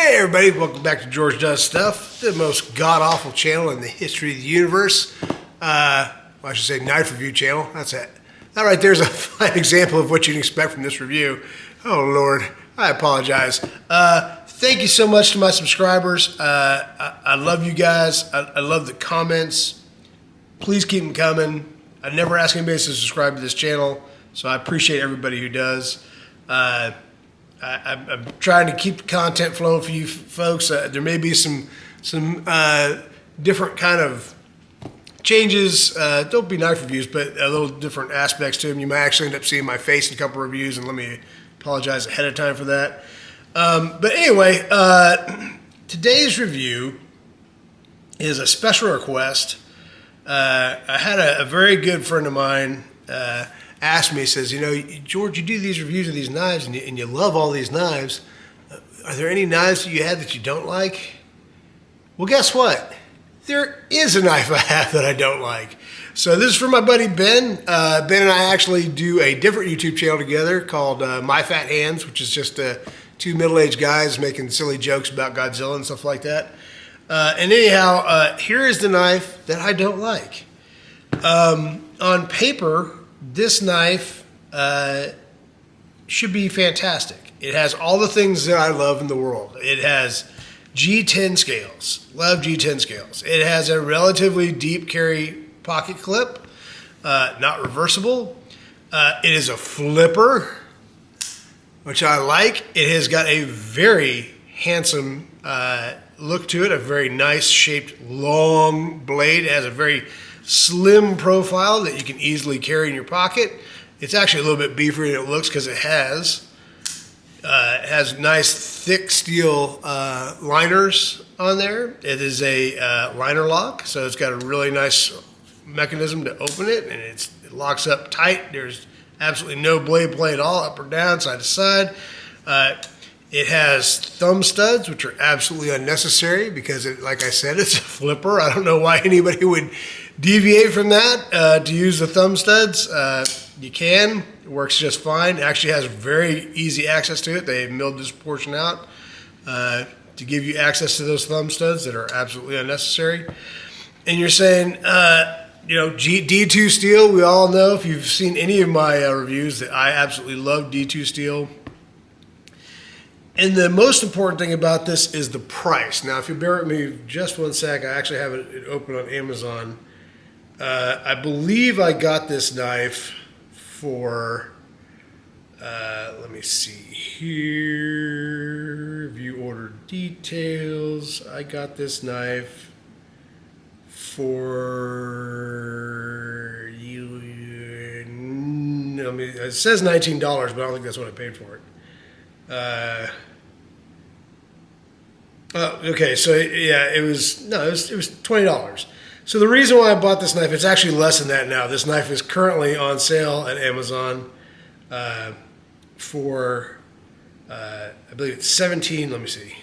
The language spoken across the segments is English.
Hey everybody, welcome back to George Does Stuff, the most god-awful channel in the history of the universe. Well, I should say knife review channel, that's it. That right there's a fine example of what you can expect from this review. Oh Lord, I apologize. Thank you so much to my subscribers. I love you guys, I love the comments. Please keep them coming. I never ask anybody to subscribe to this channel, so I appreciate everybody who does. I'm trying to keep the content flowing for you folks. There may be some different kind of changes. Don't be knife reviews, but a little different aspects to them. You might actually end up seeing my face in a couple of reviews, and let me apologize ahead of time for that. But anyway, today's review is a special request. I had a very good friend of mine asked me, says, you know, George, you do these reviews of these knives and you love all these knives. Are there any knives that you have that you don't like? Well, guess what? There is a knife I have that I don't like. So this is for my buddy Ben. Ben and I actually do a different YouTube channel together called My Fat Hands, which is just two middle-aged guys making silly jokes about Godzilla and stuff like that. And anyhow, here is the knife that I don't like. On paper, this knife should be fantastic. It has all the things that I love in the world. It has G10 scales. Love G10 scales. It has a relatively deep carry pocket clip, not reversible. It is a flipper, which I like. It has got a very handsome look to it, a very nice shaped long blade. It has a very slim profile that you can easily carry in your pocket. It's actually a little bit beefier than it looks because it has nice thick steel liners on there. It is a liner lock, so it's got a really nice mechanism to open it, and it locks up tight. There's absolutely no blade play at all, up or down, side to side. It has thumb studs, which are absolutely unnecessary because, like I said, it's a flipper. I don't know why anybody would deviate from that to use the thumb studs. You can. It works just fine. It actually has very easy access to it. They milled this portion out to give you access to those thumb studs that are absolutely unnecessary. And you're saying, you know, D2 steel, we all know, if you've seen any of my reviews, that I absolutely love D2 steel. And the most important thing about this is the price. Now, if you bear with me just one sec, I actually have it open on Amazon. I believe I got this knife for, let me see here, view order details. I got this knife for, I mean, it says $19, but I don't think that's what I paid for it. Okay, so yeah, it was $20. So the reason why I bought this knife, it's actually less than that now. This knife is currently on sale at Amazon for, I believe it's 17, let me see.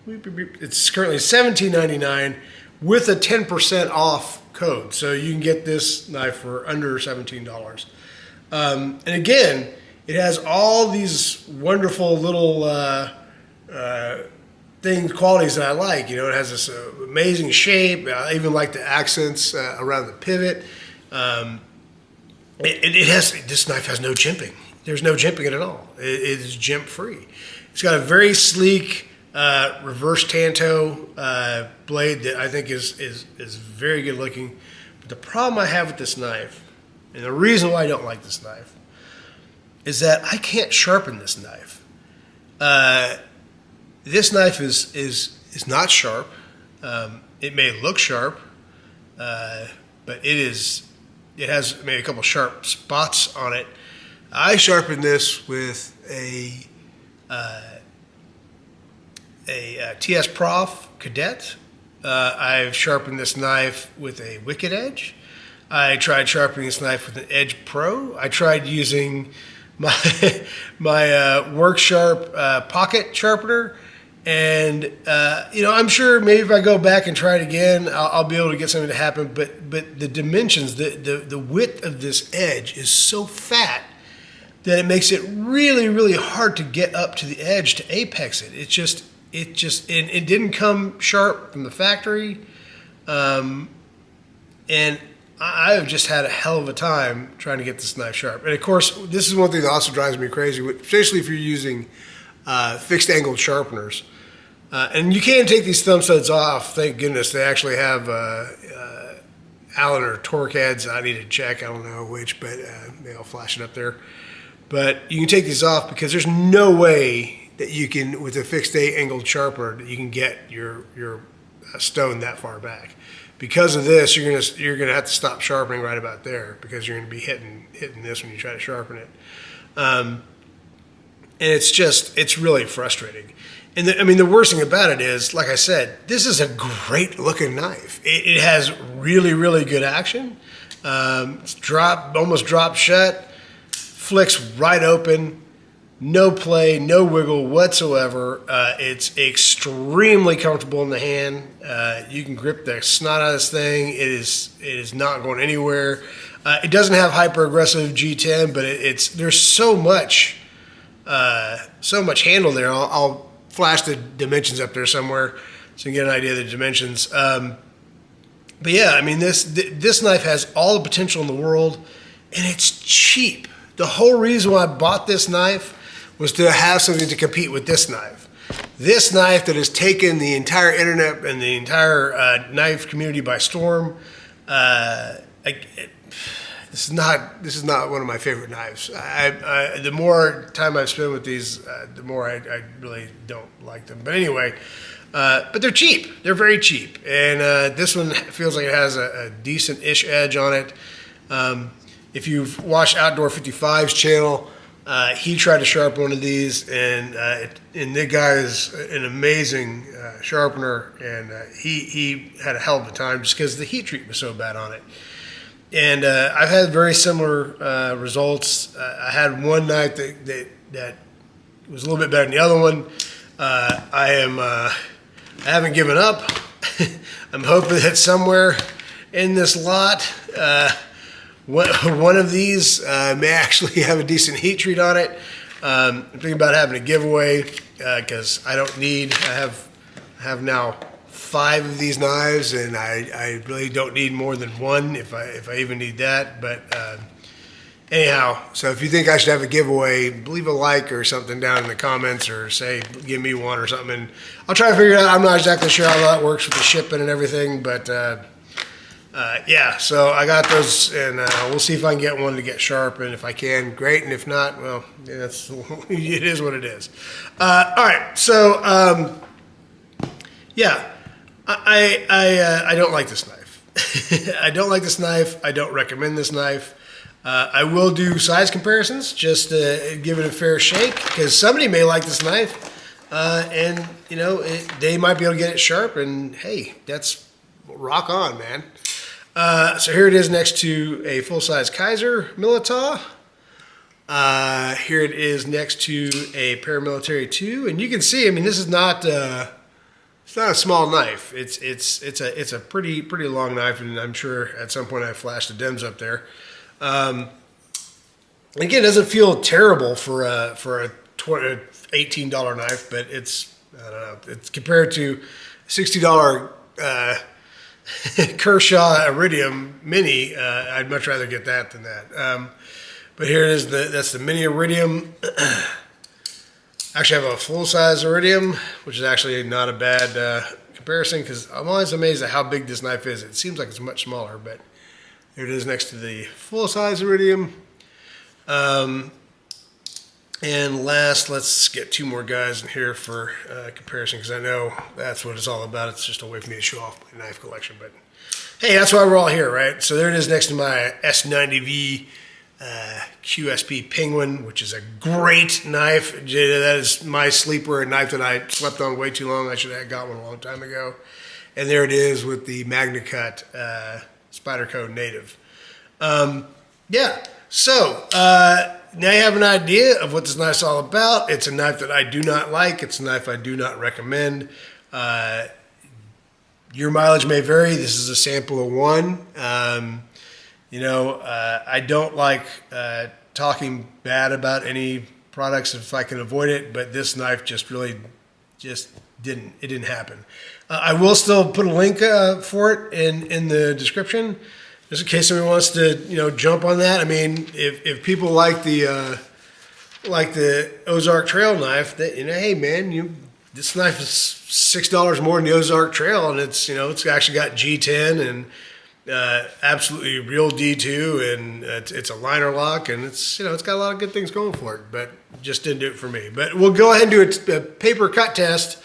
It's currently $17.99 with a 10% off code. So you can get this knife for under $17. And again, it has all these wonderful little qualities that I like. You know, it has this amazing shape. I even like the accents around the pivot. This knife has no jimping. There's no jimping in it at all. It is jimp free. It's got a very sleek reverse tanto blade that I think is very good looking. But the problem I have with this knife, and the reason why I don't like this knife, is that I can't sharpen this knife. This knife is not sharp. It may look sharp, but it has maybe a couple sharp spots on it. I sharpened this with a TS Prof Cadet. I've sharpened this knife with a Wicked Edge. I tried sharpening this knife with an Edge Pro. I tried using my Work Sharp pocket sharpener, and you know, I'm sure maybe if I go back and try it again, I'll be able to get something to happen. But the dimensions, the width of this edge is so fat that it makes it really, really hard to get up to the edge to apex it. It's just it didn't come sharp from the factory, and I have just had a hell of a time trying to get this knife sharp. And of course, this is one thing that also drives me crazy, especially if you're using fixed angled sharpeners. And you can take these thumb studs off. Thank goodness they actually have Allen or torque heads. I need to check. I don't know which, but maybe I'll flash it up there. But you can take these off because there's no way that you can, with a fixed angled sharpener, that you can get your stone that far back. Because of this, you're gonna have to stop sharpening right about there because you're gonna be hitting this when you try to sharpen it, and it's really frustrating. And the worst thing about it is, like I said, this is a great looking knife. It has really, really good action. It's almost drop shut, flicks right open. No play, no wiggle whatsoever. It's extremely comfortable in the hand. You can grip the snot out of this thing. It is not going anywhere. It doesn't have hyper aggressive G10, but there's so much handle there. I'll flash the dimensions up there somewhere so you can get an idea of the dimensions. But yeah, I mean this knife has all the potential in the world, and it's cheap. The whole reason why I bought this knife was to have something to compete with this knife. This knife that has taken the entire internet and the entire knife community by storm. This is not one of my favorite knives. The more time I've spent with these, the more I really don't like them. But anyway, but they're cheap. They're very cheap, and this one feels like it has a decent-ish edge on it. If you've watched Outdoor 55's channel, he tried to sharpen one of these, and the guy is an amazing sharpener, and he had a hell of a time just because the heat treat was so bad on it. And I've had very similar results. I had one knife that was a little bit better than the other one. I haven't given up. I'm hoping that somewhere in this lot, one of these may actually have a decent heat treat on it. I'm thinking about having a giveaway because I have now 5 of these knives, and I really don't need more than one if I even need that. But anyhow, so if you think I should have a giveaway, leave a like or something down in the comments, or say give me one or something, and I'll try to figure it out. I'm not exactly sure how that works with the shipping and everything, but yeah, so I got those, and we'll see if I can get one to get sharp, and if I can, great, and if not, well, yeah, it is what it is. All right, so yeah, I don't like this knife. I don't like this knife. I don't recommend this knife. I will do size comparisons just to give it a fair shake, because somebody may like this knife, and they might be able to get it sharp, and hey, that's rock on, man. So here it is next to a full-size Kaiser Militaw. Here it is next to a Paramilitary 2, and you can see, I mean, this is not it's not a small knife. It's a pretty long knife, and I'm sure at some point I flashed the DEMS up there. Again, it doesn't feel terrible for a $18 knife, but it's, I don't know, it's compared to $60 Kershaw Iridium Mini. I'd much rather get that than that. But here it is. That's the Mini Iridium. Actually, I have a full-size Iridium, which is actually not a bad comparison, because I'm always amazed at how big this knife is. It seems like it's much smaller, but there it is next to the full-size Iridium. And last, let's get 2 more guys in here for comparison, because I know that's what it's all about. It's just a way for me to show off my knife collection. But hey, that's why we're all here, right? So there it is next to my S90V QSP Penguin, which is a great knife. That is my sleeper, a knife that I slept on way too long. I should have got one a long time ago. And there it is with the MagnaCut Spyderco Native. Yeah, so now you have an idea of what this knife's all about. It's a knife that I do not like. It's a knife I do not recommend. Your mileage may vary. This is a sample of one. I don't like talking bad about any products if I can avoid it, but this knife just really just didn't happen. I will still put a link for it in the description, just in case somebody wants to jump on that. I mean, if people like the Ozark Trail knife, that hey man, this knife is $6 more than the Ozark Trail, and it's actually got G10 and absolutely real D2, and it's a liner lock, and it's got a lot of good things going for it, but just didn't do it for me. But we'll go ahead and do a paper cut test,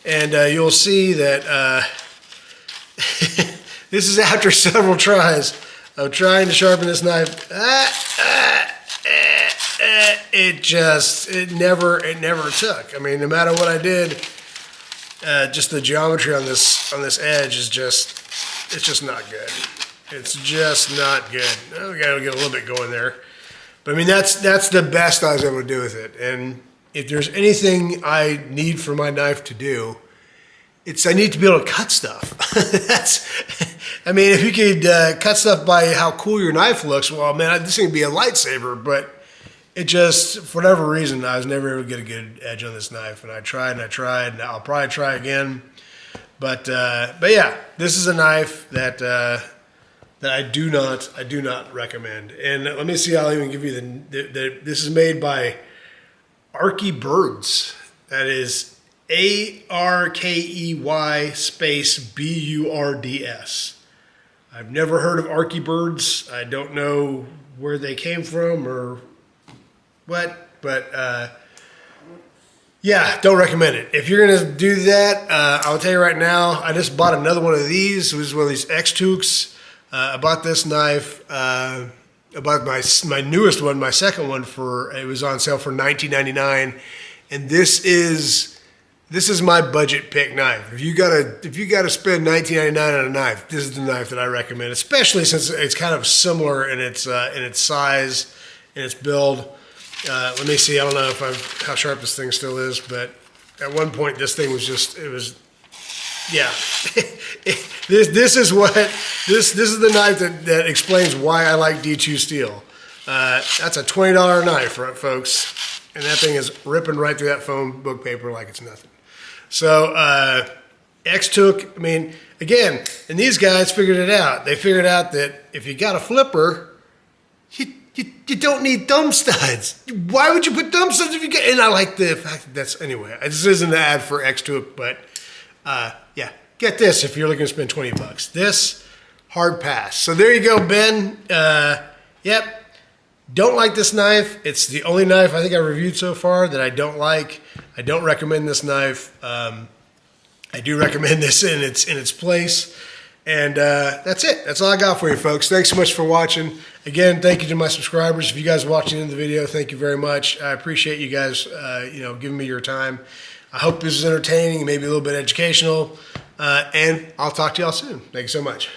and you'll see that this is after several tries of trying to sharpen this knife. It never took. I mean, no matter what I did, just the geometry on this edge is just not good. It's just not good. We gotta get a little bit going there. But I mean, that's the best I was able to do with it. And if there's anything I need for my knife to do, I need to be able to cut stuff. I mean, if you could cut stuff by how cool your knife looks, well, man, this thing would be a lightsaber. But it just, for whatever reason, I was never able to get a good edge on this knife. And I tried, and I'll probably try again. But yeah, this is a knife that I do not recommend. And let me see. I'll even give you this is made by Arkey Burds. That is ARKEY space BURDS. I've never heard of Arkey Burds. I don't know where they came from or what, but yeah, don't recommend it. If you're gonna do that, I'll tell you right now, I just bought another one of these. It was one of these X-Tooks. I bought this knife. I bought my newest one, my second one, it was on sale for $19.99, and this is my budget pick knife. If you gotta spend $19.99 on a knife, this is the knife that I recommend, especially since it's kind of similar in its size and its build. Let me see. I don't know how sharp this thing still is, but at one point this thing was yeah. This is the knife that explains why I like D2 steel. That's a $20 knife, folks, and that thing is ripping right through that foam book paper like it's nothing. So X-Took, I mean, again, and these guys figured it out. They figured out that if you got a flipper, you don't need thumb studs. Why would you put thumb studs if you get? And I like the fact that anyway. This isn't an ad for X-Took, but yeah, get this if you're looking to spend $20. This, hard pass. So there you go, Ben. Yep. Don't like this knife. It's the only knife I think I've reviewed so far that I don't like. I don't recommend this knife. I do recommend this in its place. And that's it. That's all I got for you, folks. Thanks so much for watching. Again, thank you to my subscribers. If you guys are watching in the video, thank you very much. I appreciate you guys, giving me your time. I hope this is entertaining, maybe a little bit educational. And I'll talk to y'all soon. Thank you so much.